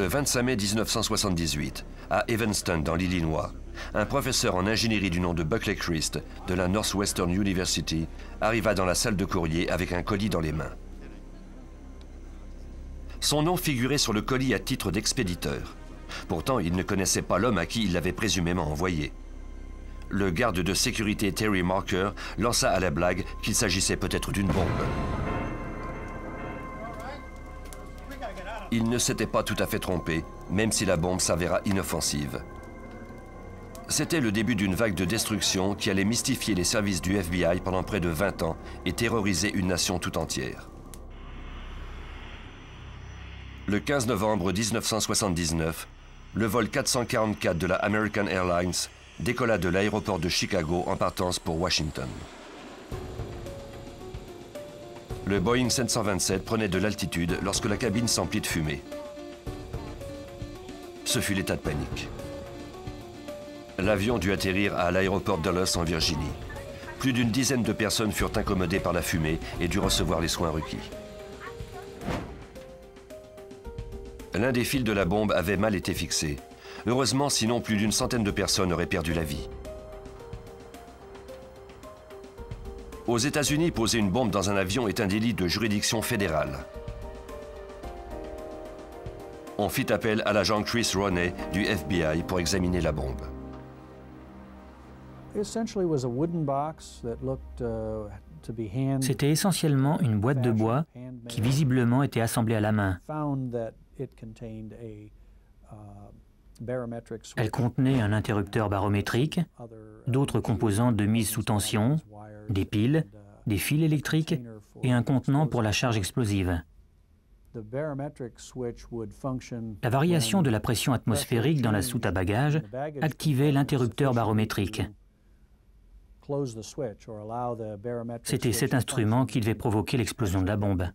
Le 25 mai 1978, à Evanston, dans l'Illinois, un professeur en ingénierie du nom de Buckley Christ de la Northwestern University arriva dans la salle de courrier avec un colis dans les mains. Son nom figurait sur le colis à titre d'expéditeur. Pourtant, il ne connaissait pas l'homme à qui il l'avait présumément envoyé. Le garde de sécurité Terry Marker lança à la blague qu'il s'agissait peut-être d'une bombe. Il ne s'était pas tout à fait trompé, même si la bombe s'avéra inoffensive. C'était le début d'une vague de destruction qui allait mystifier les services du FBI pendant près de 20 ans et terroriser une nation tout entière. Le 15 novembre 1979, le vol 444 de la American Airlines décolla de l'aéroport de Chicago en partance pour Washington. Le Boeing 727 prenait de l'altitude lorsque la cabine s'emplit de fumée. Ce fut l'état de panique. L'avion dut atterrir à l'aéroport Dulles en Virginie. Plus d'une dizaine de personnes furent incommodées par la fumée et durent recevoir les soins requis. L'un des fils de la bombe avait mal été fixé. Heureusement, sinon plus d'une centaine de personnes auraient perdu la vie. Aux États-Unis, poser une bombe dans un avion est un délit de juridiction fédérale. On fit appel à l'agent Chris Roney du FBI pour examiner la bombe. C'était essentiellement une boîte de bois qui visiblement était assemblée à la main. Elle contenait un interrupteur barométrique, d'autres composantes de mise sous tension, des piles, des fils électriques et un contenant pour la charge explosive. La variation de la pression atmosphérique dans la soute à bagages activait l'interrupteur barométrique. C'était cet instrument qui devait provoquer l'explosion de la bombe.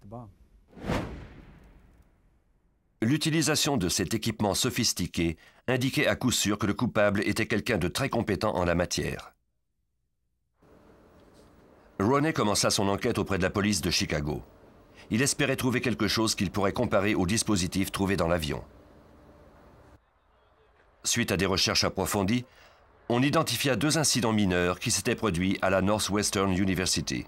L'utilisation de cet équipement sophistiqué indiquait à coup sûr que le coupable était quelqu'un de très compétent en la matière. Roney commença son enquête auprès de la police de Chicago. Il espérait trouver quelque chose qu'il pourrait comparer au dispositif trouvé dans l'avion. Suite à des recherches approfondies, on identifia 2 incidents mineurs qui s'étaient produits à la Northwestern University.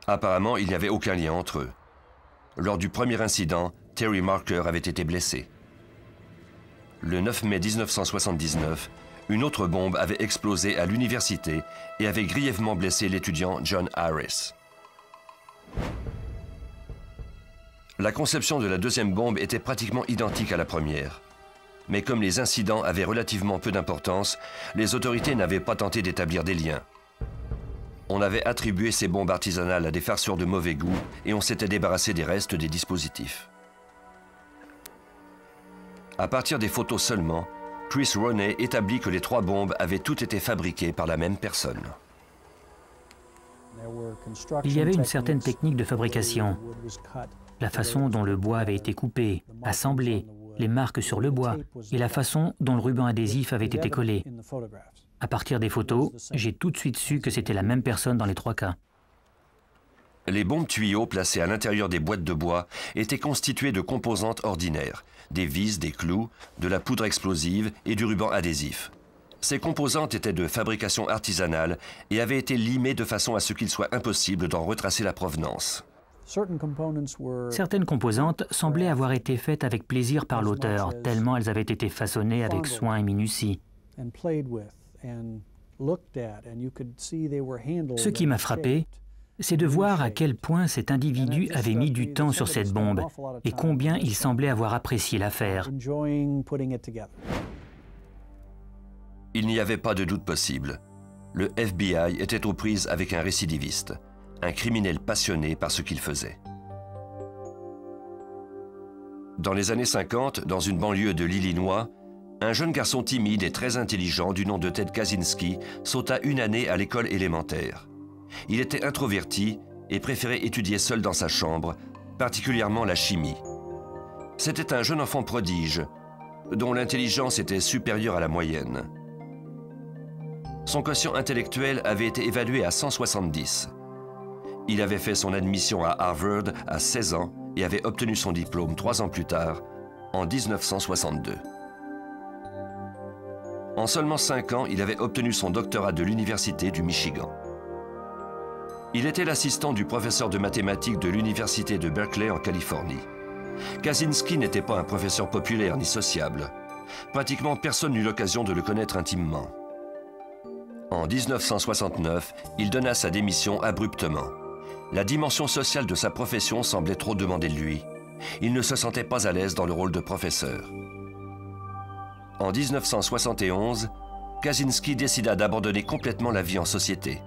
Apparemment, il n'y avait aucun lien entre eux. Lors du premier incident, Terry Marker avait été blessé. Le 9 mai 1979, une autre bombe avait explosé à l'université et avait grièvement blessé l'étudiant John Harris. La conception de la deuxième bombe était pratiquement identique à la première. Mais comme les incidents avaient relativement peu d'importance, les autorités n'avaient pas tenté d'établir des liens. On avait attribué ces bombes artisanales à des farceurs de mauvais goût et on s'était débarrassé des restes des dispositifs. À partir des photos seulement, Chris Roney établit que les 3 bombes avaient toutes été fabriquées par la même personne. Il y avait une certaine technique de fabrication. La façon dont le bois avait été coupé, assemblé, les marques sur le bois et la façon dont le ruban adhésif avait été collé. À partir des photos, j'ai tout de suite su que c'était la même personne dans les 3 cas. Les bombes tuyaux placées à l'intérieur des boîtes de bois étaient constituées de composantes ordinaires, des vis, des clous, de la poudre explosive et du ruban adhésif. Ces composantes étaient de fabrication artisanale et avaient été limées de façon à ce qu'il soit impossible d'en retracer la provenance. Certaines composantes semblaient avoir été faites avec plaisir par l'auteur, tellement elles avaient été façonnées avec soin et minutie. Ce qui m'a frappé, c'est de voir à quel point cet individu avait mis du temps sur cette bombe et combien il semblait avoir apprécié l'affaire. Il n'y avait pas de doute possible. Le FBI était aux prises avec un récidiviste, un criminel passionné par ce qu'il faisait. Dans les années 50, dans une banlieue de l'Illinois, un jeune garçon timide et très intelligent du nom de Ted Kaczynski sauta une année à l'école élémentaire. Il était introverti et préférait étudier seul dans sa chambre, particulièrement la chimie. C'était un jeune enfant prodige, dont l'intelligence était supérieure à la moyenne. Son quotient intellectuel avait été évalué à 170. Il avait fait son admission à Harvard à 16 ans et avait obtenu son diplôme 3 ans plus tard, en 1962. En seulement 5 ans, il avait obtenu son doctorat de l'Université du Michigan. Il était l'assistant du professeur de mathématiques de l'Université de Berkeley en Californie. Kaczynski n'était pas un professeur populaire ni sociable. Pratiquement personne n'eut l'occasion de le connaître intimement. En 1969, il donna sa démission abruptement. La dimension sociale de sa profession semblait trop demander de lui. Il ne se sentait pas à l'aise dans le rôle de professeur. En 1971, Kaczynski décida d'abandonner complètement la vie en société.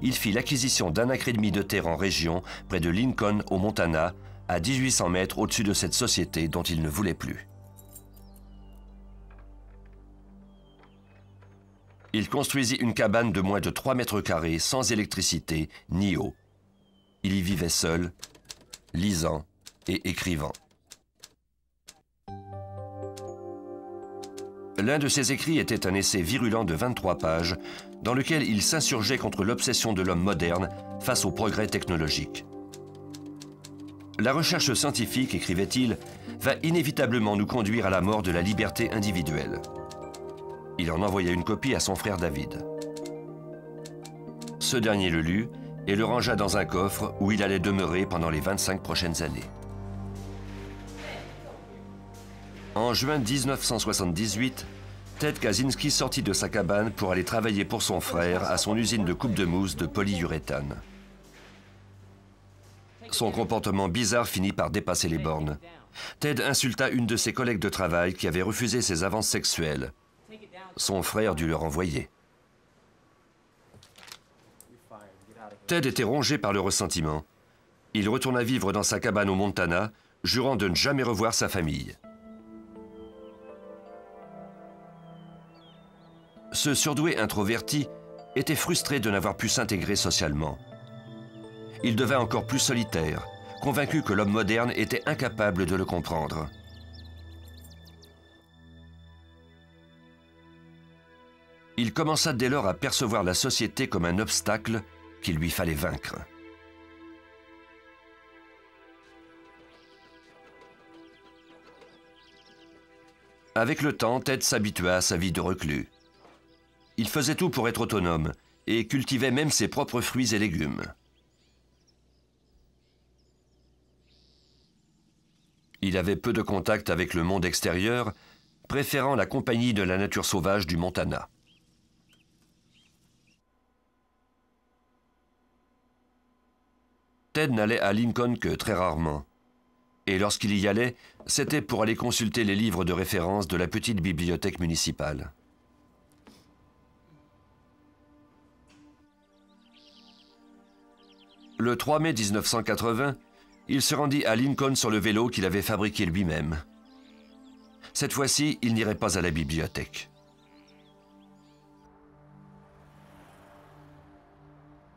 Il fit l'acquisition d'1,5 acre de terre en région, près de Lincoln, au Montana, à 1800 mètres au-dessus de cette société dont il ne voulait plus. Il construisit une cabane de moins de 3 mètres carrés, sans électricité ni eau. Il y vivait seul, lisant et écrivant. L'un de ses écrits était un essai virulent de 23 pages, dans lequel il s'insurgeait contre l'obsession de l'homme moderne face au progrès technologique. La recherche scientifique, écrivait-il, va inévitablement nous conduire à la mort de la liberté individuelle. Il en envoya une copie à son frère David. Ce dernier le lut et le rangea dans un coffre où il allait demeurer pendant les 25 prochaines années. En juin 1978, Ted Kaczynski sortit de sa cabane pour aller travailler pour son frère à son usine de coupe de mousse de polyuréthane. Son comportement bizarre finit par dépasser les bornes. Ted insulta une de ses collègues de travail qui avait refusé ses avances sexuelles. Son frère dut le renvoyer. Ted était rongé par le ressentiment. Il retourna vivre dans sa cabane au Montana, jurant de ne jamais revoir sa famille. Ce surdoué introverti était frustré de n'avoir pu s'intégrer socialement. Il devint encore plus solitaire, convaincu que l'homme moderne était incapable de le comprendre. Il commença dès lors à percevoir la société comme un obstacle qu'il lui fallait vaincre. Avec le temps, Ted s'habitua à sa vie de reclus. Il faisait tout pour être autonome et cultivait même ses propres fruits et légumes. Il avait peu de contact avec le monde extérieur, préférant la compagnie de la nature sauvage du Montana. Ted n'allait à Lincoln que très rarement. Et lorsqu'il y allait, c'était pour aller consulter les livres de référence de la petite bibliothèque municipale. Le 3 mai 1980, il se rendit à Lincoln sur le vélo qu'il avait fabriqué lui-même. Cette fois-ci, il n'irait pas à la bibliothèque.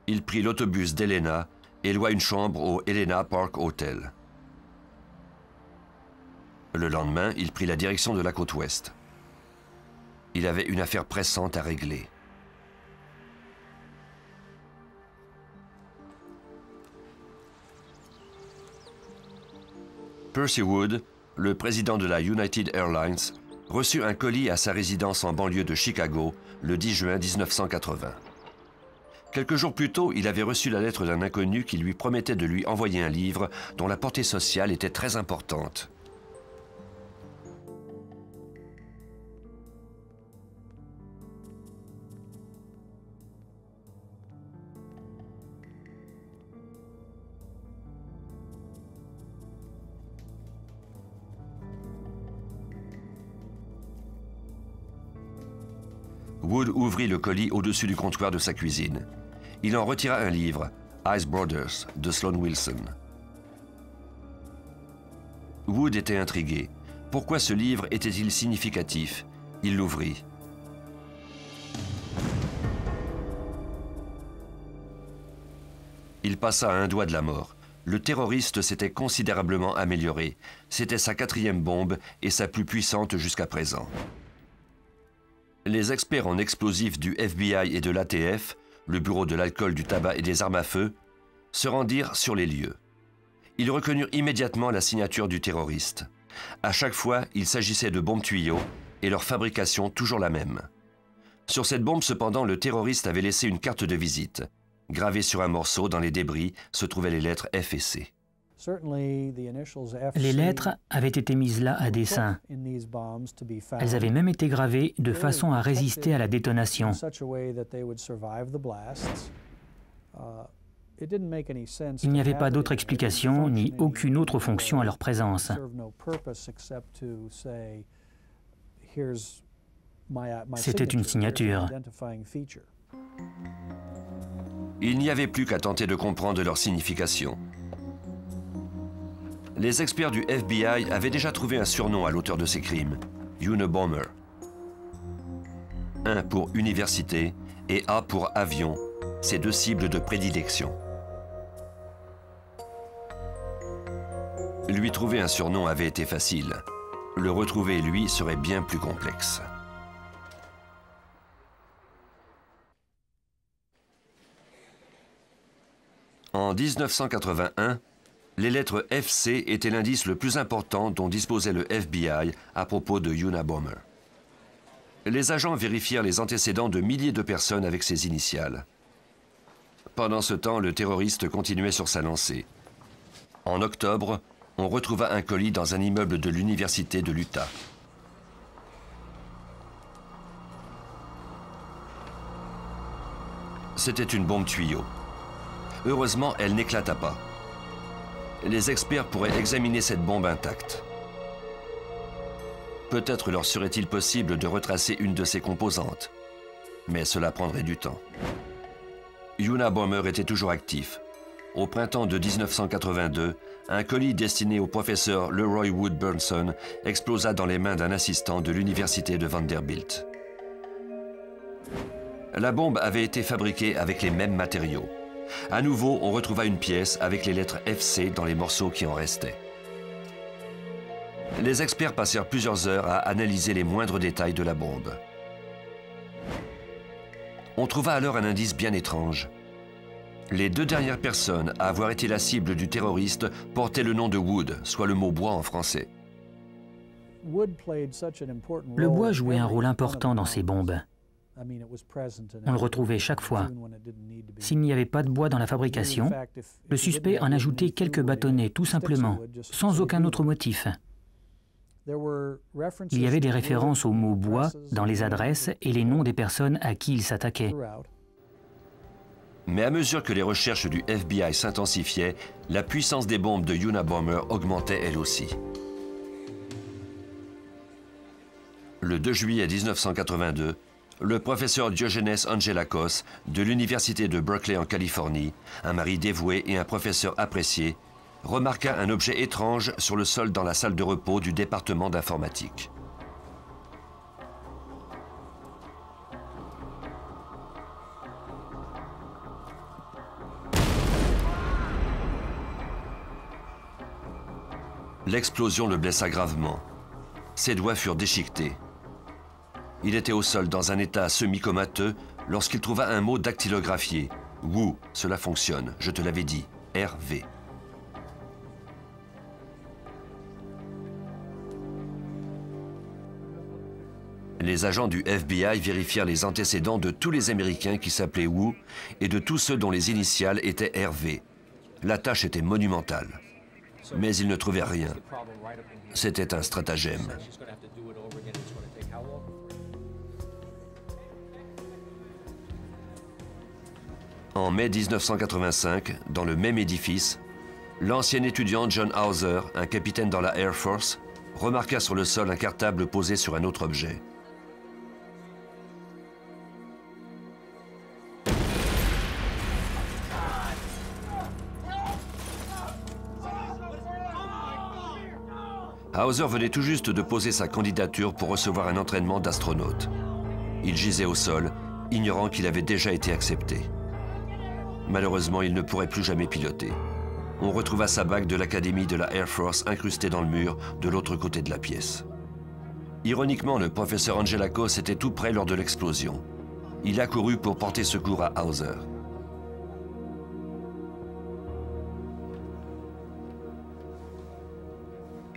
Il prit l'autobus d'Helena et loua une chambre au Helena Park Hotel. Le lendemain, il prit la direction de la côte ouest. Il avait une affaire pressante à régler. Percy Wood, le président de la United Airlines, reçut un colis à sa résidence en banlieue de Chicago le 10 juin 1980. Quelques jours plus tôt, il avait reçu la lettre d'un inconnu qui lui promettait de lui envoyer un livre dont la portée sociale était très importante. Wood ouvrit le colis au-dessus du comptoir de sa cuisine. Il en retira un livre, Ice Brothers, de Sloan Wilson. Wood était intrigué. Pourquoi ce livre était-il significatif? Il l'ouvrit. Il passa à un doigt de la mort. Le terroriste s'était considérablement amélioré. C'était sa 4e bombe et sa plus puissante jusqu'à présent. Les experts en explosifs du FBI et de l'ATF, le Bureau de l'alcool, du tabac et des armes à feu, se rendirent sur les lieux. Ils reconnurent immédiatement la signature du terroriste. À chaque fois, il s'agissait de bombes tuyaux et leur fabrication toujours la même. Sur cette bombe, cependant, le terroriste avait laissé une carte de visite. Gravée sur un morceau, dans les débris, se trouvaient les lettres F et C. Les lettres avaient été mises là à dessein. Elles avaient même été gravées de façon à résister à la détonation. Il n'y avait pas d'autre explication ni aucune autre fonction à leur présence. C'était une signature. Il n'y avait plus qu'à tenter de comprendre leur signification. Les experts du FBI avaient déjà trouvé un surnom à l'auteur de ces crimes, Unabomber. Un pour université et A pour avion, ces deux cibles de prédilection. Lui trouver un surnom avait été facile. Le retrouver, lui, serait bien plus complexe. En 1981, les lettres FC étaient l'indice le plus important dont disposait le FBI à propos de Unabomber. Les agents vérifièrent les antécédents de milliers de personnes avec ces initiales. Pendant ce temps, le terroriste continuait sur sa lancée. En octobre, on retrouva un colis dans un immeuble de l'université de l'Utah. C'était une bombe tuyau. Heureusement, elle n'éclata pas. Les experts pourraient examiner cette bombe intacte. Peut-être leur serait-il possible de retracer une de ses composantes, mais cela prendrait du temps. Unabomber était toujours actif. Au printemps de 1982, un colis destiné au professeur Leroy Wood Burnson explosa dans les mains d'un assistant de l'université de Vanderbilt. La bombe avait été fabriquée avec les mêmes matériaux. À nouveau, on retrouva une pièce avec les lettres FC dans les morceaux qui en restaient. Les experts passèrent plusieurs heures à analyser les moindres détails de la bombe. On trouva alors un indice bien étrange. Les deux dernières personnes à avoir été la cible du terroriste portaient le nom de Wood, soit le mot bois en français. Le bois jouait un rôle important dans ces bombes. On le retrouvait chaque fois. S'il n'y avait pas de bois dans la fabrication, le suspect en ajoutait quelques bâtonnets, tout simplement, sans aucun autre motif. Il y avait des références au mot bois dans les adresses et les noms des personnes à qui il s'attaquait. Mais à mesure que les recherches du FBI s'intensifiaient, la puissance des bombes de Unabomber augmentait elle aussi. Le 2 juillet 1982, le professeur Diogenes Angelakos de l'université de Berkeley en Californie, un mari dévoué et un professeur apprécié, remarqua un objet étrange sur le sol dans la salle de repos du département d'informatique. L'explosion le blessa gravement. Ses doigts furent déchiquetés. Il était au sol dans un état semi-comateux lorsqu'il trouva un mot dactylographié. Woo, cela fonctionne, je te l'avais dit. RV. Les agents du FBI vérifièrent les antécédents de tous les Américains qui s'appelaient Woo et de tous ceux dont les initiales étaient RV. La tâche était monumentale. Mais ils ne trouvaient rien. C'était un stratagème. En mai 1985, dans le même édifice, l'ancien étudiant John Hauser, un capitaine dans la Air Force, remarqua sur le sol un cartable posé sur un autre objet. Hauser venait tout juste de poser sa candidature pour recevoir un entraînement d'astronaute. Il gisait au sol, ignorant qu'il avait déjà été accepté. Malheureusement, il ne pourrait plus jamais piloter. On retrouva sa bague de l'Académie de la Air Force incrustée dans le mur de l'autre côté de la pièce. Ironiquement, le professeur Angelakos était tout près lors de l'explosion. Il accourut pour porter secours à Hauser.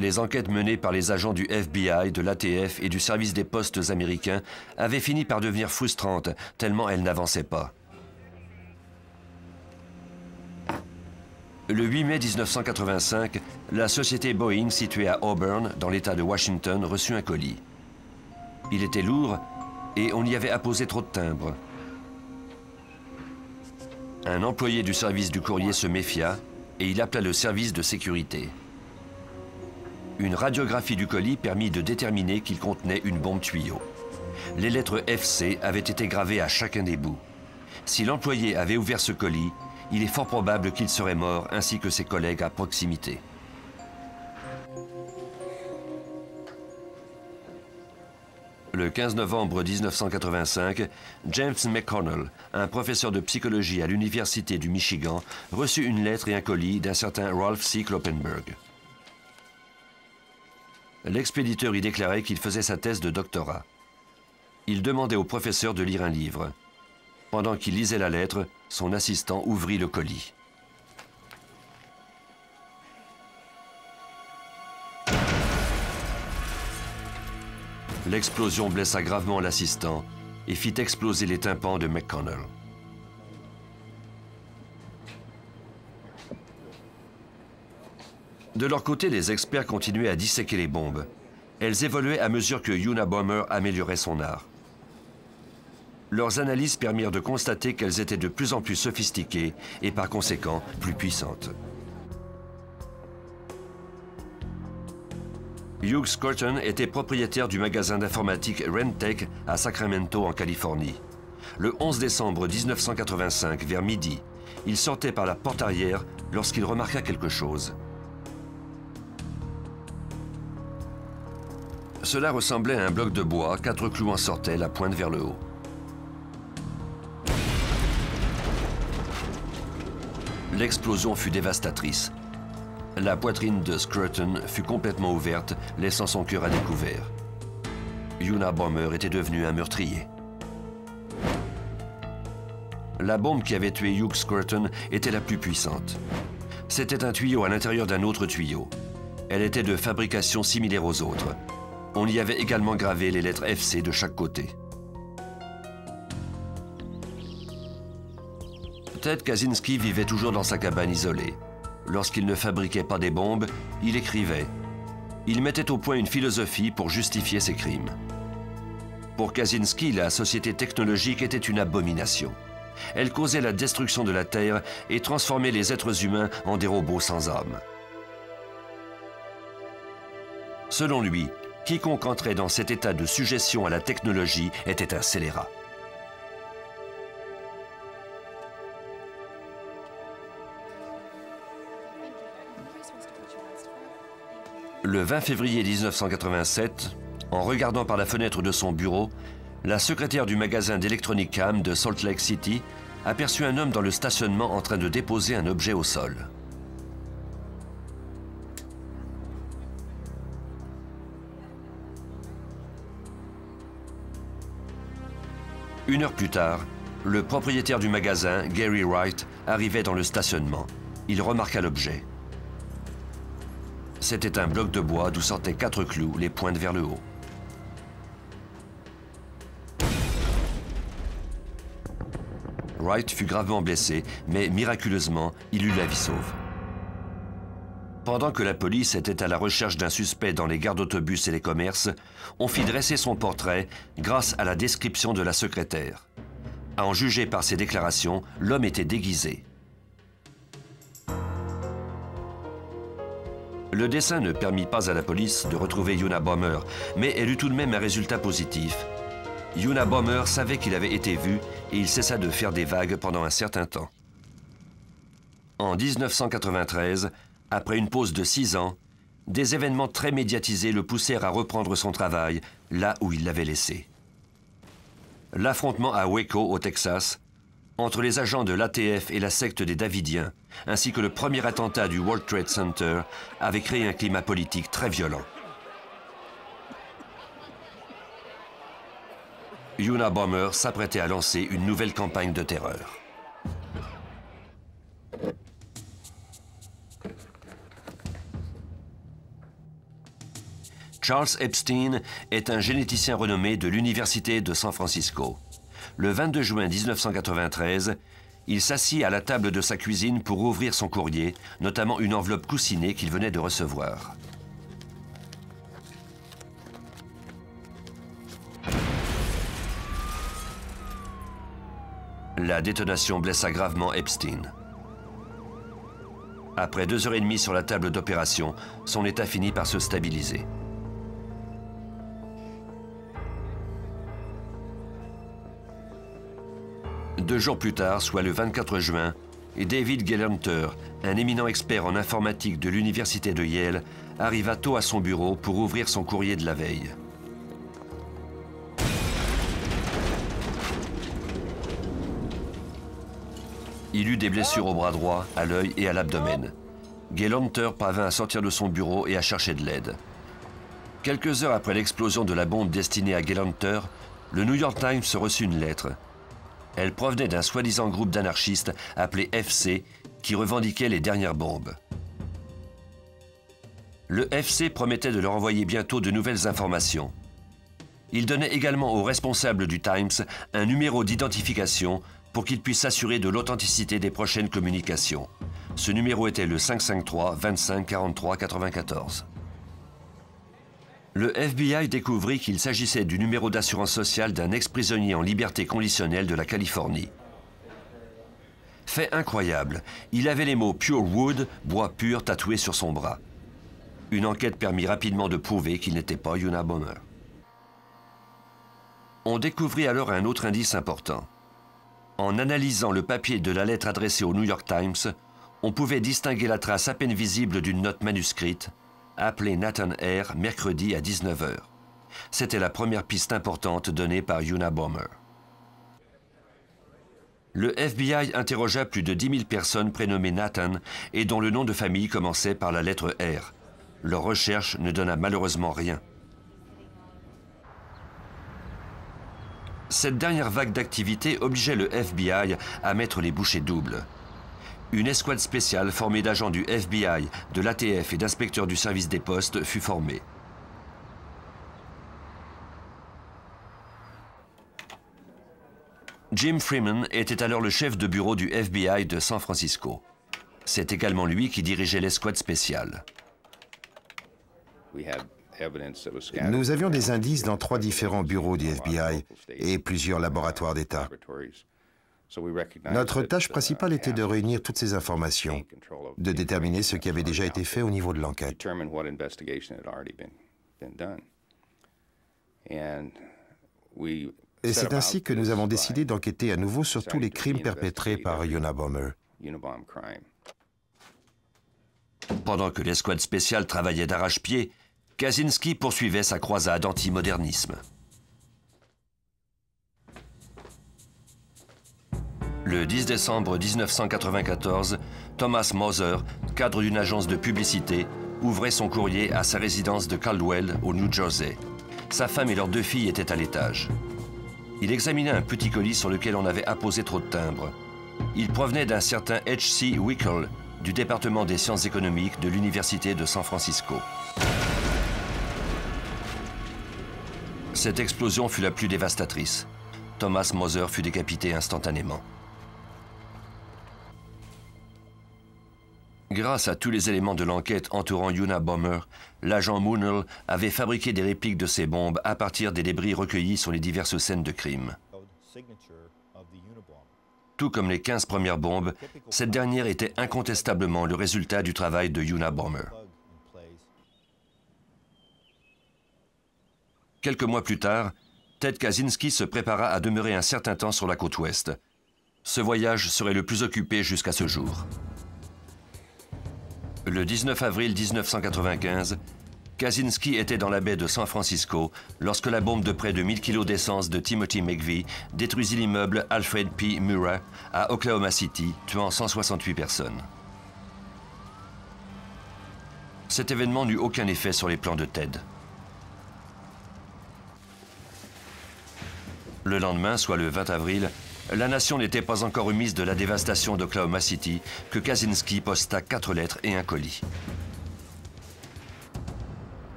Les enquêtes menées par les agents du FBI, de l'ATF et du service des postes américains avaient fini par devenir frustrantes, tellement elles n'avançaient pas. Le 8 mai 1985, la société Boeing, située à Auburn, dans l'État de Washington, reçut un colis. Il était lourd et on y avait apposé trop de timbres. Un employé du service du courrier se méfia et il appela le service de sécurité. Une radiographie du colis permit de déterminer qu'il contenait une bombe tuyau. Les lettres FC avaient été gravées à chacun des bouts. Si l'employé avait ouvert ce colis, il est fort probable qu'il serait mort ainsi que ses collègues à proximité. Le 15 novembre 1985, James McConnell, un professeur de psychologie à l'Université du Michigan, reçut une lettre et un colis d'un certain Ralph C. Kloppenberg. L'expéditeur y déclarait qu'il faisait sa thèse de doctorat. Il demandait au professeur de lire un livre. Pendant qu'il lisait la lettre, son assistant ouvrit le colis. L'explosion blessa gravement l'assistant et fit exploser les tympans de McConnell. De leur côté, les experts continuaient à disséquer les bombes. Elles évoluaient à mesure que Unabomber améliorait son art. Leurs analyses permirent de constater qu'elles étaient de plus en plus sophistiquées et par conséquent plus puissantes. Hugh Scruton était propriétaire du magasin d'informatique Rentech à Sacramento en Californie. Le 11 décembre 1985, vers midi, il sortait par la porte arrière lorsqu'il remarqua quelque chose. Cela ressemblait à un bloc de bois, 4 clous en sortaient, la pointe vers le haut. L'explosion fut dévastatrice. La poitrine de Scruton fut complètement ouverte, laissant son cœur à découvert. Unabomber était devenu un meurtrier. La bombe qui avait tué Hugh Scruton était la plus puissante. C'était un tuyau à l'intérieur d'un autre tuyau. Elle était de fabrication similaire aux autres. On y avait également gravé les lettres FC de chaque côté. Ted Kaczynski vivait toujours dans sa cabane isolée. Lorsqu'il ne fabriquait pas des bombes, il écrivait. Il mettait au point une philosophie pour justifier ses crimes. Pour Kaczynski, la société technologique était une abomination. Elle causait la destruction de la Terre et transformait les êtres humains en des robots sans âme. Selon lui, quiconque entrait dans cet état de sujétion à la technologie était un scélérat. Le 20 février 1987, en regardant par la fenêtre de son bureau, la secrétaire du magasin d'Electronic Cam de Salt Lake City aperçut un homme dans le stationnement en train de déposer un objet au sol. Une heure plus tard, le propriétaire du magasin, Gary Wright, arrivait dans le stationnement. Il remarqua l'objet. C'était un bloc de bois d'où sortaient 4 clous, les pointes vers le haut. Wright fut gravement blessé, mais miraculeusement, il eut la vie sauve. Pendant que la police était à la recherche d'un suspect dans les gares d'autobus et les commerces, on fit dresser son portrait grâce à la description de la secrétaire. À en juger par ses déclarations, l'homme était déguisé. Le dessin ne permit pas à la police de retrouver Unabomber, mais elle eut tout de même un résultat positif. Unabomber savait qu'il avait été vu et il cessa de faire des vagues pendant un certain temps. En 1993, après une pause de 6 ans, des événements très médiatisés le poussèrent à reprendre son travail là où il l'avait laissé. L'affrontement à Waco, au Texas, entre les agents de l'ATF et la secte des Davidiens, ainsi que le premier attentat du World Trade Center, avait créé un climat politique très violent. Unabomber s'apprêtait à lancer une nouvelle campagne de terreur. Charles Epstein est un généticien renommé de l'Université de San Francisco. Le 22 juin 1993, il s'assit à la table de sa cuisine pour ouvrir son courrier, notamment une enveloppe coussinée qu'il venait de recevoir. La détonation blessa gravement Epstein. Après 2h30 sur la table d'opération, son état finit par se stabiliser. Deux jours plus tard, soit le 24 juin, David Gelernter, un éminent expert en informatique de l'université de Yale, arriva tôt à son bureau pour ouvrir son courrier de la veille. Il eut des blessures au bras droit, à l'œil et à l'abdomen. Gelernter parvint à sortir de son bureau et à chercher de l'aide. Quelques heures après l'explosion de la bombe destinée à Gelernter, le New York Times reçut une lettre. Elle provenait d'un soi-disant groupe d'anarchistes appelé FC qui revendiquait les dernières bombes. Le FC promettait de leur envoyer bientôt de nouvelles informations. Il donnait également aux responsables du Times un numéro d'identification pour qu'ils puissent s'assurer de l'authenticité des prochaines communications. Ce numéro était le 553 25 43 94. Le FBI découvrit qu'il s'agissait du numéro d'assurance sociale d'un ex-prisonnier en liberté conditionnelle de la Californie. Fait incroyable, il avait les mots « Pure Wood », bois pur, tatoués sur son bras. Une enquête permit rapidement de prouver qu'il n'était pas Unabomber. On découvrit alors un autre indice important. En analysant le papier de la lettre adressée au New York Times, on pouvait distinguer la trace à peine visible d'une note manuscrite, appelée Nathan R. mercredi à 19h. C'était la première piste importante donnée par Unabomber. Le FBI interrogea plus de 10 000 personnes prénommées Nathan et dont le nom de famille commençait par la lettre R. Leur recherche ne donna malheureusement rien. Cette dernière vague d'activité obligeait le FBI à mettre les bouchées doubles. Une escouade spéciale formée d'agents du FBI, de l'ATF et d'inspecteurs du service des postes fut formée. Jim Freeman était alors le chef de bureau du FBI de San Francisco. C'est également lui qui dirigeait l'escouade spéciale. Nous avions des indices dans 3 différents bureaux du FBI et plusieurs laboratoires d'État. Notre tâche principale était de réunir toutes ces informations, de déterminer ce qui avait déjà été fait au niveau de l'enquête. Et c'est ainsi que nous avons décidé d'enquêter à nouveau sur tous les crimes perpétrés par Unabomber. Pendant que l'escouade spéciale travaillait d'arrache-pied, Kaczynski poursuivait sa croisade anti-modernisme. Le 10 décembre 1994, Thomas Moser, cadre d'une agence de publicité, ouvrait son courrier à sa résidence de Caldwell, au New Jersey. Sa femme et leurs 2 filles étaient à l'étage. Il examinait un petit colis sur lequel on avait apposé trop de timbres. Il provenait d'un certain H.C. Wickel, du département des sciences économiques de l'Université de San Francisco. Cette explosion fut la plus dévastatrice. Thomas Moser fut décapité instantanément. Grâce à tous les éléments de l'enquête entourant Unabomber, l'agent Moonell avait fabriqué des répliques de ces bombes à partir des débris recueillis sur les diverses scènes de crime. Tout comme les 15 premières bombes, cette dernière était incontestablement le résultat du travail de Unabomber. Quelques mois plus tard, Ted Kaczynski se prépara à demeurer un certain temps sur la côte ouest. Ce voyage serait le plus occupé jusqu'à ce jour. Le 19 avril 1995, Kaczynski était dans la baie de San Francisco lorsque la bombe de près de 1000 kg d'essence de Timothy McVeigh détruisit l'immeuble Alfred P. Murrah à Oklahoma City, tuant 168 personnes. Cet événement n'eut aucun effet sur les plans de Ted. Le lendemain, soit le 20 avril, la nation n'était pas encore remise de la dévastation d'Oklahoma City que Kaczynski posta 4 lettres et un colis.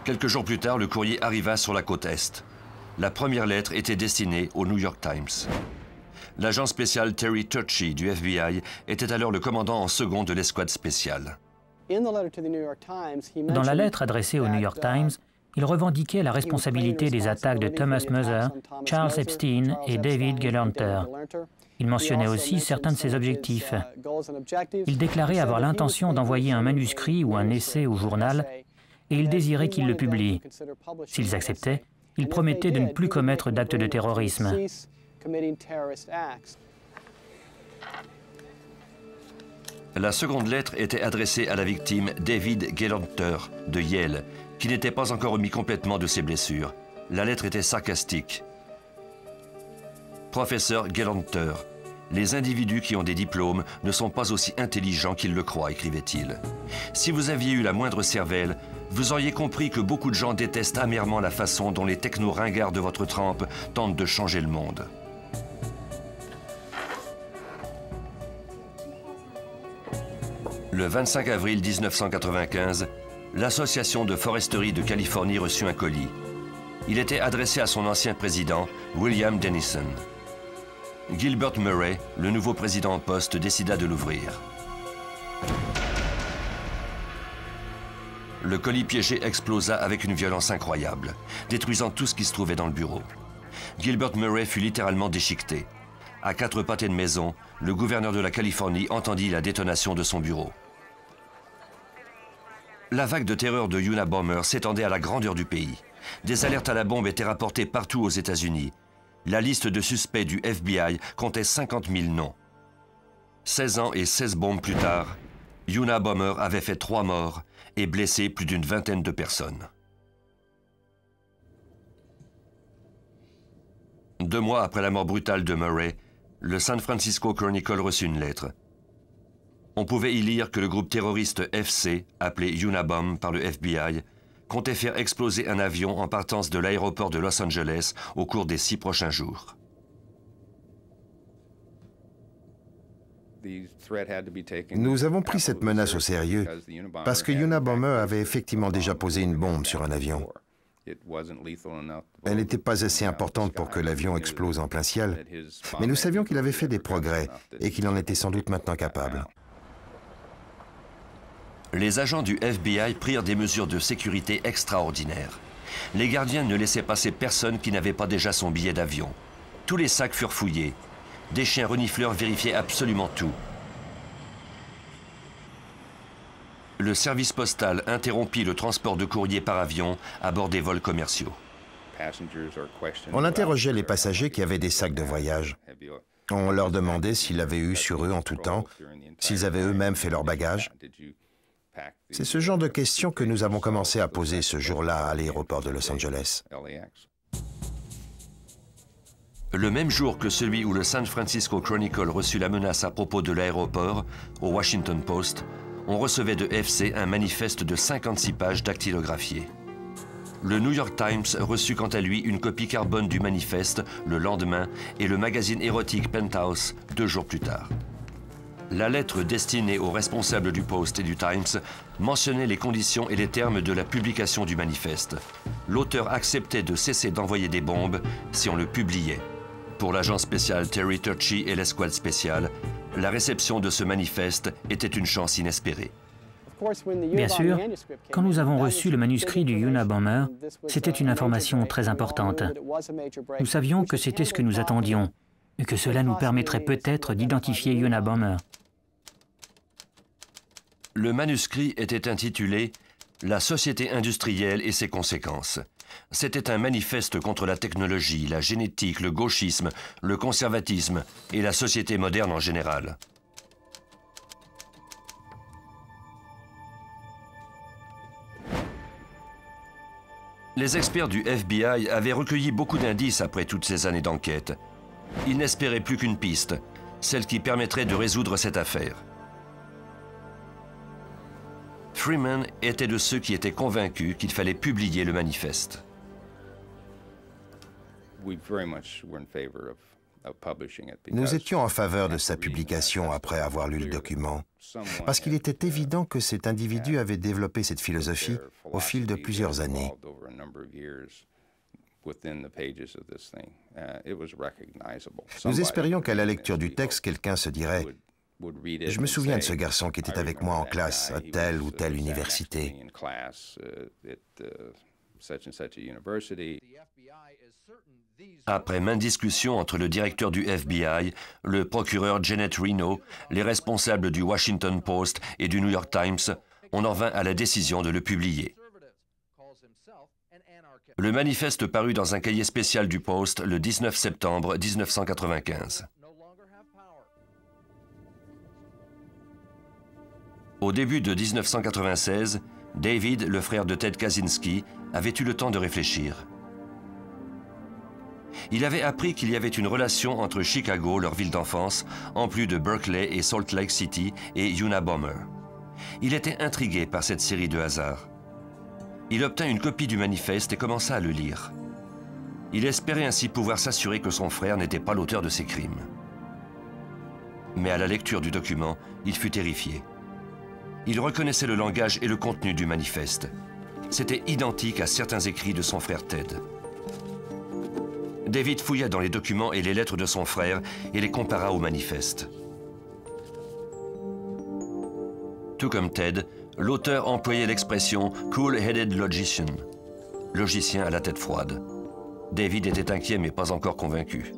Quelques jours plus tard, le courrier arriva sur la côte Est. La première lettre était destinée au New York Times. L'agent spécial Terry Turchie du FBI était alors le commandant en second de l'escouade spéciale. Dans la lettre adressée au New York Times, il revendiquait la responsabilité des attaques de Thomas Mother, Charles Epstein et David Gelernter. Il mentionnait aussi certains de ses objectifs. Il déclarait avoir l'intention d'envoyer un manuscrit ou un essai au journal et il désirait qu'il le publie. S'ils acceptaient, il promettait de ne plus commettre d'actes de terrorisme. La seconde lettre était adressée à la victime David Gelernter de Yale, qui n'était pas encore remis complètement de ses blessures. La lettre était sarcastique. Professeur Gelernter, les individus qui ont des diplômes ne sont pas aussi intelligents qu'ils le croient, écrivait-il. Si vous aviez eu la moindre cervelle, vous auriez compris que beaucoup de gens détestent amèrement la façon dont les techno-ringards de votre trempe tentent de changer le monde. Le 25 avril 1995, l'Association de foresterie de Californie reçut un colis. Il était adressé à son ancien président, William Dennison. Gilbert Murray, le nouveau président en poste, décida de l'ouvrir. Le colis piégé explosa avec une violence incroyable, détruisant tout ce qui se trouvait dans le bureau. Gilbert Murray fut littéralement déchiqueté. À 4 pâtés de maison, le gouverneur de la Californie entendit la détonation de son bureau. La vague de terreur de Unabomber s'étendait à la grandeur du pays. Des alertes à la bombe étaient rapportées partout aux États-Unis. La liste de suspects du FBI comptait 50 000 noms. 16 ans et 16 bombes plus tard, Unabomber avait fait 3 morts et blessé plus d'une vingtaine de personnes. 2 mois après la mort brutale de Murray, le San Francisco Chronicle reçut une lettre. On pouvait y lire que le groupe terroriste FC, appelé Unabomb par le FBI, comptait faire exploser un avion en partance de l'aéroport de Los Angeles au cours des 6 prochains jours. Nous avons pris cette menace au sérieux parce que Unabomber avait effectivement déjà posé une bombe sur un avion. Elle n'était pas assez importante pour que l'avion explose en plein ciel, mais nous savions qu'il avait fait des progrès et qu'il en était sans doute maintenant capable. Les agents du FBI prirent des mesures de sécurité extraordinaires. Les gardiens ne laissaient passer personne qui n'avait pas déjà son billet d'avion. Tous les sacs furent fouillés. Des chiens renifleurs vérifiaient absolument tout. Le service postal interrompit le transport de courrier par avion à bord des vols commerciaux. On interrogeait les passagers qui avaient des sacs de voyage. On leur demandait s'ils l'avaient eu sur eux en tout temps, s'ils avaient eux-mêmes fait leur bagage. C'est ce genre de questions que nous avons commencé à poser ce jour-là à l'aéroport de Los Angeles. Le même jour que celui où le San Francisco Chronicle reçut la menace à propos de l'aéroport, au Washington Post, on recevait de FC un manifeste de 56 pages dactylographiées. Le New York Times reçut quant à lui une copie carbone du manifeste le lendemain et le magazine érotique Penthouse 2 jours plus tard. La lettre destinée aux responsables du Post et du Times mentionnait les conditions et les termes de la publication du manifeste. L'auteur acceptait de cesser d'envoyer des bombes si on le publiait. Pour l'agent spécial Terry Turchie et l'escouade spéciale, la réception de ce manifeste était une chance inespérée. Bien sûr, quand nous avons reçu le manuscrit du Unabomber, c'était une information très importante. Nous savions que c'était ce que nous attendions, et que cela nous permettrait peut-être d'identifier Unabomber. Le manuscrit était intitulé « La société industrielle et ses conséquences ». C'était un manifeste contre la technologie, la génétique, le gauchisme, le conservatisme et la société moderne en général. Les experts du FBI avaient recueilli beaucoup d'indices après toutes ces années d'enquête. Ils n'espéraient plus qu'une piste, celle qui permettrait de résoudre cette affaire. Freeman était de ceux qui étaient convaincus qu'il fallait publier le manifeste. Nous étions en faveur de sa publication après avoir lu le document, parce qu'il était évident que cet individu avait développé cette philosophie au fil de plusieurs années. Nous espérions qu'à la lecture du texte, quelqu'un se dirait « Je me souviens de ce garçon qui était avec moi en classe à telle ou telle université. » Après maintes discussions entre le directeur du FBI, le procureur Janet Reno, les responsables du Washington Post et du New York Times, on en vint à la décision de le publier. Le manifeste parut dans un cahier spécial du Post le 19 septembre 1995. Au début de 1996, David, le frère de Ted Kaczynski, avait eu le temps de réfléchir. Il avait appris qu'il y avait une relation entre Chicago, leur ville d'enfance, en plus de Berkeley et Salt Lake City et Unabomber. Il était intrigué par cette série de hasards. Il obtint une copie du manifeste et commença à le lire. Il espérait ainsi pouvoir s'assurer que son frère n'était pas l'auteur de ces crimes. Mais à la lecture du document, il fut terrifié. Il reconnaissait le langage et le contenu du manifeste. C'était identique à certains écrits de son frère Ted. David fouilla dans les documents et les lettres de son frère et les compara au manifeste. Tout comme Ted, l'auteur employait l'expression « cool-headed logician », logicien à la tête froide. David était inquiet mais pas encore convaincu.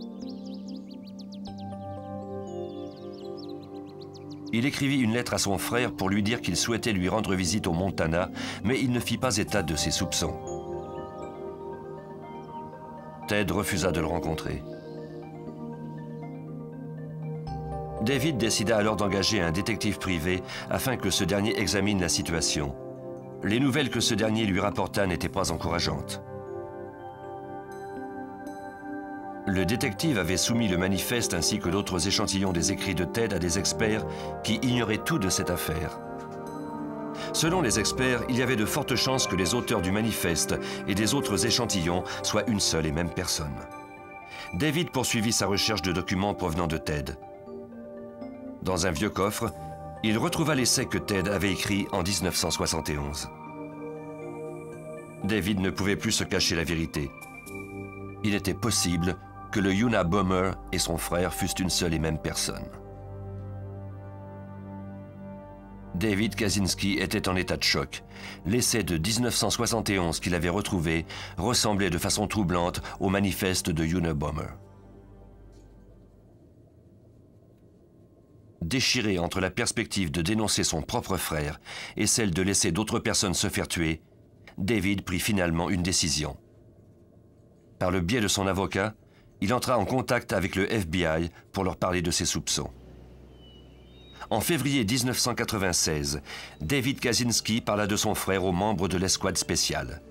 Il écrivit une lettre à son frère pour lui dire qu'il souhaitait lui rendre visite au Montana, mais il ne fit pas état de ses soupçons. Ted refusa de le rencontrer. David décida alors d'engager un détective privé afin que ce dernier examine la situation. Les nouvelles que ce dernier lui rapporta n'étaient pas encourageantes. Le détective avait soumis le manifeste ainsi que d'autres échantillons des écrits de Ted à des experts qui ignoraient tout de cette affaire. Selon les experts, il y avait de fortes chances que les auteurs du manifeste et des autres échantillons soient une seule et même personne. David poursuivit sa recherche de documents provenant de Ted. Dans un vieux coffre, il retrouva l'essai que Ted avait écrit en 1971. David ne pouvait plus se cacher la vérité. Il était possible que le Unabomber et son frère fussent une seule et même personne. David Kaczynski était en état de choc. L'essai de 1971 qu'il avait retrouvé ressemblait de façon troublante au manifeste de Unabomber. Déchiré entre la perspective de dénoncer son propre frère et celle de laisser d'autres personnes se faire tuer, David prit finalement une décision. Par le biais de son avocat, il entra en contact avec le FBI pour leur parler de ses soupçons. En février 1996, David Kaczynski parla de son frère aux membres de l'escouade spéciale.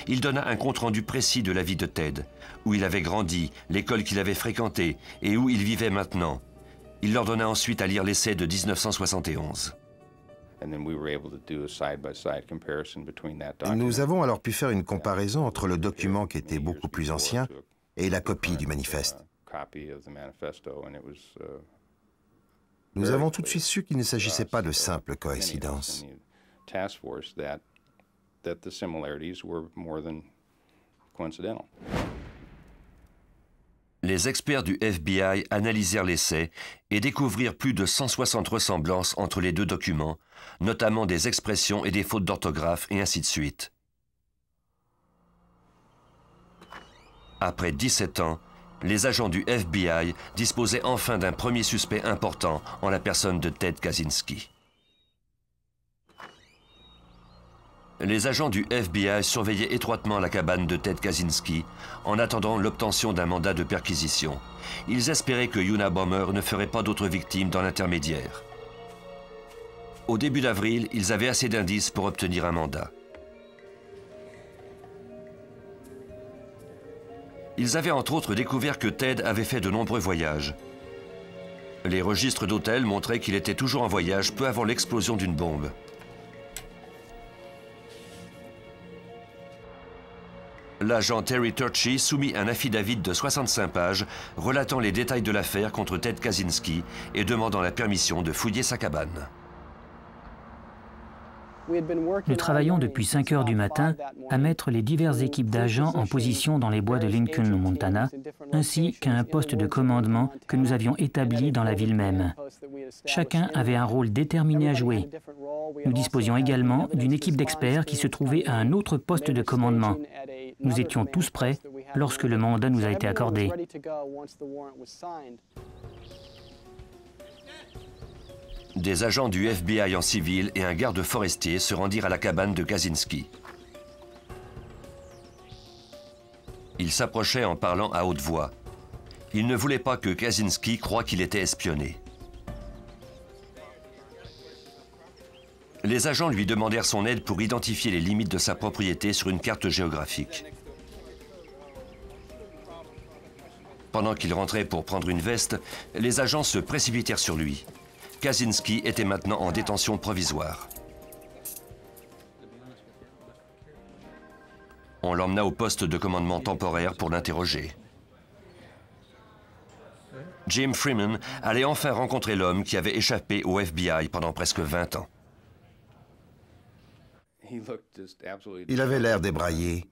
Il donna un compte-rendu précis de la vie de Ted, où il avait grandi, l'école qu'il avait fréquentée et où il vivait maintenant. Il leur donna ensuite à lire l'essai de 1971. Nous avons alors pu faire une comparaison entre le document qui était beaucoup plus ancien et la copie du manifeste. Nous avons tout de suite su qu'il ne s'agissait pas de simples coïncidences. Les experts du FBI analysèrent l'essai et découvrirent plus de 160 ressemblances entre les deux documents, notamment des expressions et des fautes d'orthographe et ainsi de suite. Après 17 ans, les agents du FBI disposaient enfin d'un premier suspect important en la personne de Ted Kaczynski. Les agents du FBI surveillaient étroitement la cabane de Ted Kaczynski en attendant l'obtention d'un mandat de perquisition. Ils espéraient que Unabomber ne ferait pas d'autres victimes dans l'intermédiaire. Au début d'avril, ils avaient assez d'indices pour obtenir un mandat. Ils avaient entre autres découvert que Ted avait fait de nombreux voyages. Les registres d'hôtel montraient qu'il était toujours en voyage peu avant l'explosion d'une bombe. L'agent Terry Turchi soumit un affidavit de 65 pages relatant les détails de l'affaire contre Ted Kaczynski et demandant la permission de fouiller sa cabane. Nous travaillons depuis 5 heures du matin à mettre les diverses équipes d'agents en position dans les bois de Lincoln, au Montana, ainsi qu'à un poste de commandement que nous avions établi dans la ville même. Chacun avait un rôle déterminé à jouer. Nous disposions également d'une équipe d'experts qui se trouvait à un autre poste de commandement. Nous étions tous prêts lorsque le mandat nous a été accordé. Des agents du FBI en civil et un garde forestier se rendirent à la cabane de Kaczynski. Ils s'approchaient en parlant à haute voix. Ils ne voulaient pas que Kaczynski croie qu'il était espionné. Les agents lui demandèrent son aide pour identifier les limites de sa propriété sur une carte géographique. Pendant qu'il rentrait pour prendre une veste, les agents se précipitèrent sur lui. Kaczynski était maintenant en détention provisoire. On l'emmena au poste de commandement temporaire pour l'interroger. Jim Freeman allait enfin rencontrer l'homme qui avait échappé au FBI pendant presque 20 ans. Il avait l'air débraillé.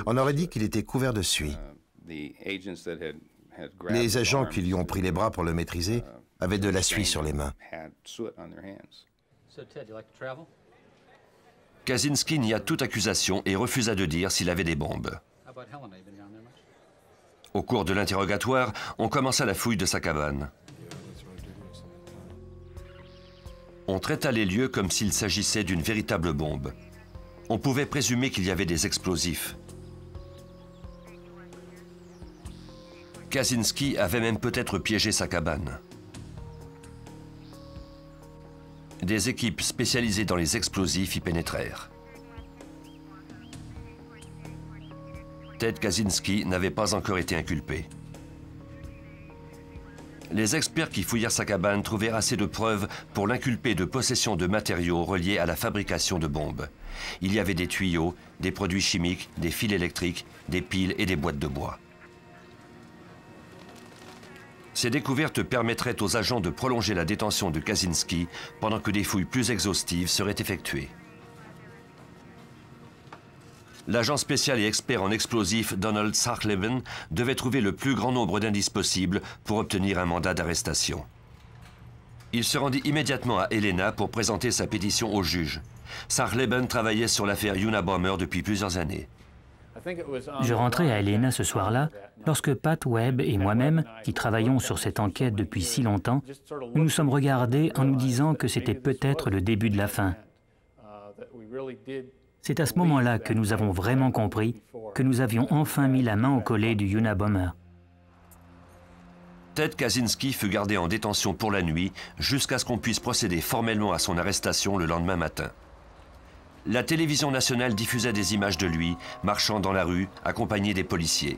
On aurait dit qu'il était couvert de suie. Les agents qui lui ont pris les bras pour le maîtriser avaient de la suie sur les mains. Kaczynski nia toute accusation et refusa de dire s'il avait des bombes. Au cours de l'interrogatoire, on commença la fouille de sa cabane. On traita les lieux comme s'il s'agissait d'une véritable bombe. On pouvait présumer qu'il y avait des explosifs. Kaczynski avait même peut-être piégé sa cabane. Des équipes spécialisées dans les explosifs y pénétrèrent. Ted Kaczynski n'avait pas encore été inculpé. Les experts qui fouillèrent sa cabane trouvèrent assez de preuves pour l'inculper de possession de matériaux reliés à la fabrication de bombes. Il y avait des tuyaux, des produits chimiques, des fils électriques, des piles et des boîtes de bois. Ces découvertes permettraient aux agents de prolonger la détention de Kaczynski pendant que des fouilles plus exhaustives seraient effectuées. L'agent spécial et expert en explosifs Donald Sachleben devait trouver le plus grand nombre d'indices possibles pour obtenir un mandat d'arrestation. Il se rendit immédiatement à Helena pour présenter sa pétition au juge. Sachleben travaillait sur l'affaire Unabomber depuis plusieurs années. Je rentrais à Helena ce soir-là lorsque Pat Webb et moi-même, qui travaillons sur cette enquête depuis si longtemps, nous nous sommes regardés en nous disant que c'était peut-être le début de la fin. C'est à ce moment-là que nous avons vraiment compris que nous avions enfin mis la main au collet du Unabomber. Ted Kaczynski fut gardé en détention pour la nuit jusqu'à ce qu'on puisse procéder formellement à son arrestation le lendemain matin. La télévision nationale diffusait des images de lui, marchant dans la rue, accompagné des policiers.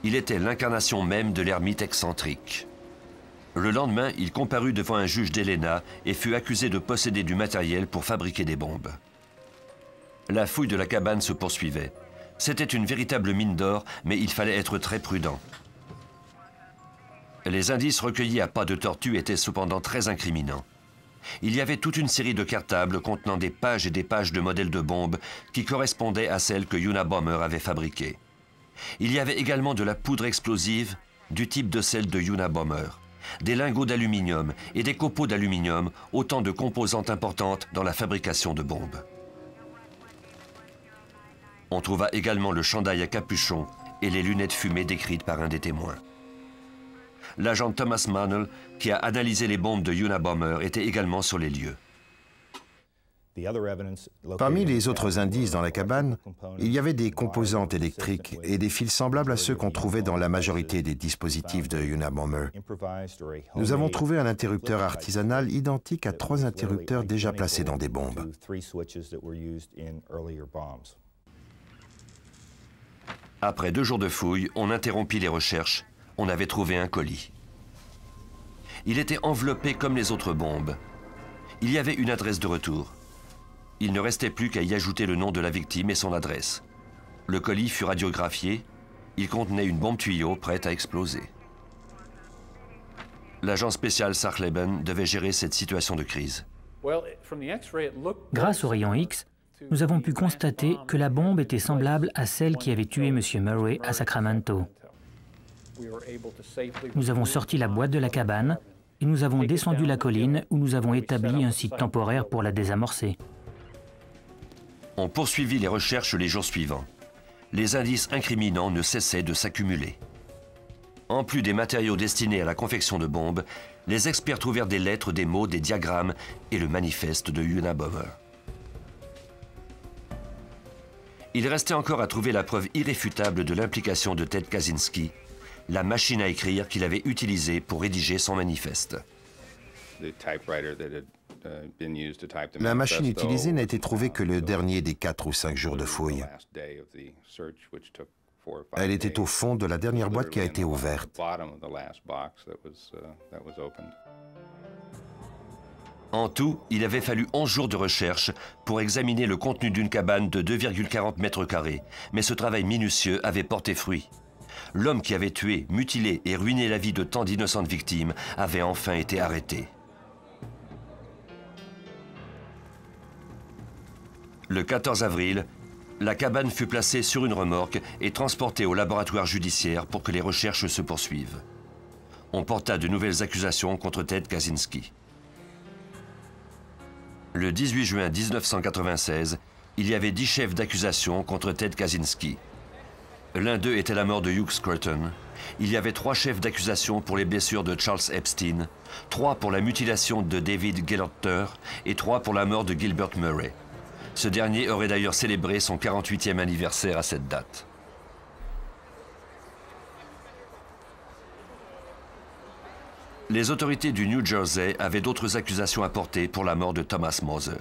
Il était l'incarnation même de l'ermite excentrique. Le lendemain, il comparut devant un juge d'Helena et fut accusé de posséder du matériel pour fabriquer des bombes. La fouille de la cabane se poursuivait. C'était une véritable mine d'or, mais il fallait être très prudent. Les indices recueillis à pas de tortue étaient cependant très incriminants. Il y avait toute une série de cartables contenant des pages et des pages de modèles de bombes qui correspondaient à celles que Unabomber avait fabriquées. Il y avait également de la poudre explosive du type de celle de Unabomber, des lingots d'aluminium et des copeaux d'aluminium, autant de composantes importantes dans la fabrication de bombes. On trouva également le chandail à capuchon et les lunettes fumées décrites par un des témoins. L'agent Thomas Mannel, qui a analysé les bombes de Unabomber, était également sur les lieux. Parmi les autres indices dans la cabane, il y avait des composantes électriques et des fils semblables à ceux qu'on trouvait dans la majorité des dispositifs de Unabomber. Nous avons trouvé un interrupteur artisanal identique à 3 interrupteurs déjà placés dans des bombes. Après 2 jours de fouilles, on interrompit les recherches. On avait trouvé un colis. Il était enveloppé comme les autres bombes. Il y avait une adresse de retour. Il ne restait plus qu'à y ajouter le nom de la victime et son adresse. Le colis fut radiographié. Il contenait une bombe tuyau prête à exploser. L'agent spécial Sachleben devait gérer cette situation de crise. Grâce au rayon X, nous avons pu constater que la bombe était semblable à celle qui avait tué M. Murray à Sacramento. Nous avons sorti la boîte de la cabane et nous avons descendu la colline où nous avons établi un site temporaire pour la désamorcer. On poursuivit les recherches les jours suivants. Les indices incriminants ne cessaient de s'accumuler. En plus des matériaux destinés à la confection de bombes, les experts trouvèrent des lettres, des mots, des diagrammes et le manifeste de Unabomber. Il restait encore à trouver la preuve irréfutable de l'implication de Ted Kaczynski, la machine à écrire qu'il avait utilisée pour rédiger son manifeste. La machine utilisée n'a été trouvée que le dernier des 4 ou 5 jours de fouille. Elle était au fond de la dernière boîte qui a été ouverte. En tout, il avait fallu 11 jours de recherche pour examiner le contenu d'une cabane de 2,40 mètres carrés, mais ce travail minutieux avait porté fruit. L'homme qui avait tué, mutilé et ruiné la vie de tant d'innocentes victimes avait enfin été arrêté. Le 14 avril, la cabane fut placée sur une remorque et transportée au laboratoire judiciaire pour que les recherches se poursuivent. On porta de nouvelles accusations contre Ted Kaczynski. Le 18 juin 1996, il y avait 10 chefs d'accusation contre Ted Kaczynski. L'un d'eux était la mort de Hugh Scruton. Il y avait 3 chefs d'accusation pour les blessures de Charles Epstein, 3 pour la mutilation de David Gelorter et 3 pour la mort de Gilbert Murray. Ce dernier aurait d'ailleurs célébré son 48e anniversaire à cette date. Les autorités du New Jersey avaient d'autres accusations à porter pour la mort de Thomas Moser.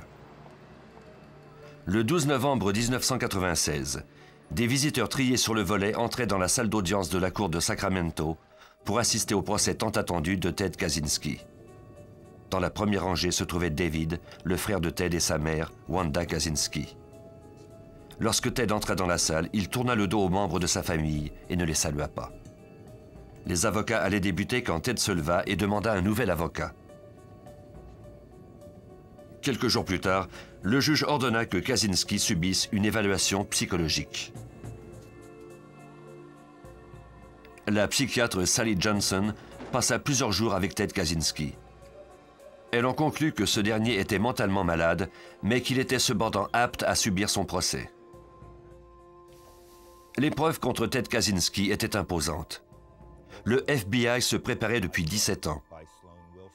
Le 12 novembre 1996, des visiteurs triés sur le volet entraient dans la salle d'audience de la cour de Sacramento pour assister au procès tant attendu de Ted Kaczynski. Dans la première rangée se trouvait David, le frère de Ted et sa mère, Wanda Kaczynski. Lorsque Ted entra dans la salle, il tourna le dos aux membres de sa famille et ne les salua pas. Les avocats allaient débuter quand Ted se leva et demanda un nouvel avocat. Quelques jours plus tard, le juge ordonna que Kaczynski subisse une évaluation psychologique. La psychiatre Sally Johnson passa plusieurs jours avec Ted Kaczynski. Elle en conclut que ce dernier était mentalement malade, mais qu'il était cependant apte à subir son procès. Les preuves contre Ted Kaczynski étaient imposantes. Le FBI se préparait depuis 17 ans.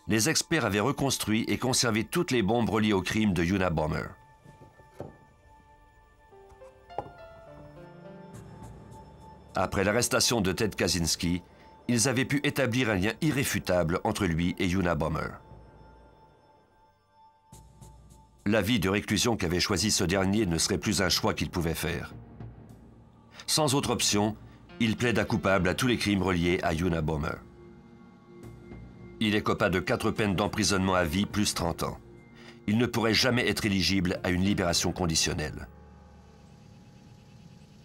Les experts avaient reconstruit et conservé toutes les bombes reliées au crime de Unabomber. Après l'arrestation de Ted Kaczynski, ils avaient pu établir un lien irréfutable entre lui et Unabomber. La vie de réclusion qu'avait choisi ce dernier ne serait plus un choix qu'il pouvait faire. Sans autre option, il plaida coupable à tous les crimes reliés à Unabomber. Il écopa de 4 peines d'emprisonnement à vie plus 30 ans. Il ne pourrait jamais être éligible à une libération conditionnelle.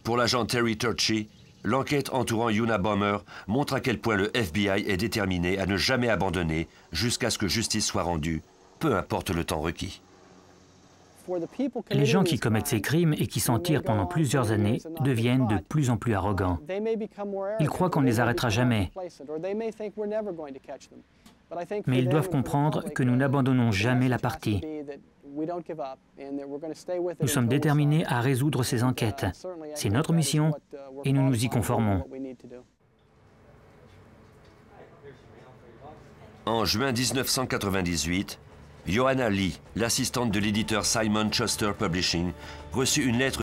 Pour l'agent Terry Turchi, l'enquête entourant Unabomber montre à quel point le FBI est déterminé à ne jamais abandonner jusqu'à ce que justice soit rendue, peu importe le temps requis. Les gens qui commettent ces crimes et qui s'en tirent pendant plusieurs années deviennent de plus en plus arrogants. Ils croient qu'on ne les arrêtera jamais. Mais ils doivent comprendre que nous n'abandonnons jamais la partie. Nous sommes déterminés à résoudre ces enquêtes. C'est notre mission et nous nous y conformons. En juin 1998, Joanna Lee, l'assistante de l'éditeur Simon Schuster Publishing, reçut une lettre